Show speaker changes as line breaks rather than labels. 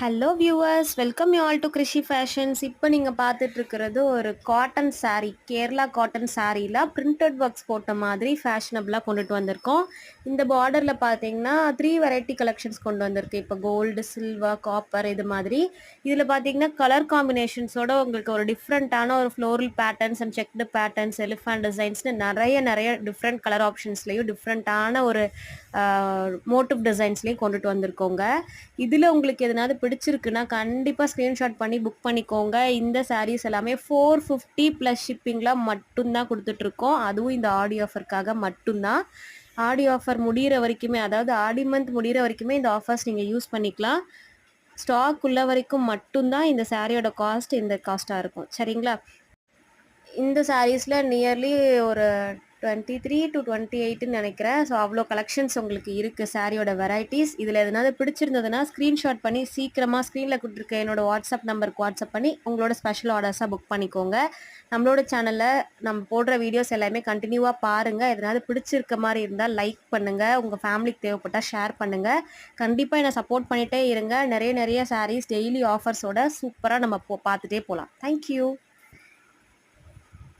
Hello viewers, welcome you all to Krishi fashions. இப்போ நீங்கள் பார்த்துட்டு இருக்கிறது ஒரு காட்டன் saree, கேரளா காட்டன் சாரியில் பிரிண்டட் ஒர்க்ஸ் போட்ட மாதிரி ஃபேஷனபிளாக கொண்டுட்டு வந்திருக்கோம். இந்த பார்டரில் பார்த்தீங்கன்னா 3 வெரைட்டி கலெக்ஷன்ஸ் கொண்டு வந்திருக்கு. இப்போ கோல்டு, சில்வர், காப்பர் இது மாதிரி. இதில் பார்த்தீங்கன்னா கலர் காம்பினேஷன்ஸோட உங்களுக்கு ஒரு டிஃப்ரெண்ட்டான ஒரு floral patterns and checked patterns, elephant டிசைன்ஸ்னு நிறைய டிஃப்ரெண்ட் கலர் ஆப்ஷன்ஸ்லேயும் டிஃப்ரெண்ட்டான ஒரு மோட்டிவ் டிசைன்ஸ்லேயும் கொண்டுட்டு வந்திருக்கோங்க. இதில் உங்களுக்கு எதனாவது பிடிச்சிருக்குன்னா கண்டிப்பாக ஸ்க்ரீன்ஷாட் பண்ணி புக் பண்ணிக்கோங்க. இந்த சாரீஸ் எல்லாமே 450 ப்ளஸ் ஷிப்பிங்கில் மட்டும்தான் கொடுத்துட்ருக்கோம். அதுவும் இந்த ஆடி ஆஃபருக்காக மட்டும்தான். ஆடி ஆஃபர் முடிகிற வரைக்குமே, அதாவது ஆடி மந்த் முடிகிற வரைக்குமே இந்த ஆஃபர்ஸ் நீங்கள் யூஸ் பண்ணிக்கலாம். ஸ்டாக் உள்ள வரைக்கும் மட்டும்தான் இந்த சாரியோட காஸ்ட் இந்த காஸ்ட்டாக இருக்கும். சரிங்களா? இந்த சாரீஸில் நியர்லி ஒரு 23 to 28ன்னு நினைக்கிறேன். ஸோ அவ்வளோ கலெக்ஷன்ஸ் உங்களுக்கு இருக்குது சாரியோட வெரைட்டிஸ். இதில் எதனாவது பிடிச்சிருந்ததுன்னா ஸ்க்ரீன்ஷாட் பண்ணி சீக்கிரமாக ஸ்க்ரீனில் கொடுத்துருக்க என்னோட வாட்ஸ்அப் நம்பருக்கு வாட்ஸ்அப் பண்ணி உங்களோட ஸ்பெஷல் ஆர்டர்ஸாக புக் பண்ணிக்கோங்க. நம்மளோட சேனலில் நம்ம போடுற வீடியோஸ் எல்லாமே கண்டினியூவாக பாருங்கள். எதனாவது பிடிச்சிருக்க மாதிரி இருந்தால் லைக் பண்ணுங்கள். உங்கள் ஃபேமிலிக்கு தேவைப்பட்டால் ஷேர் பண்ணுங்கள். கண்டிப்பாக என்னை சப்போர்ட் பண்ணிகிட்டே இருங்க. நிறைய சாரீஸ் டெய்லி ஆஃபர்ஸோட சூப்பராக நம்ம பார்த்துட்டே போகலாம். தேங்க்யூ.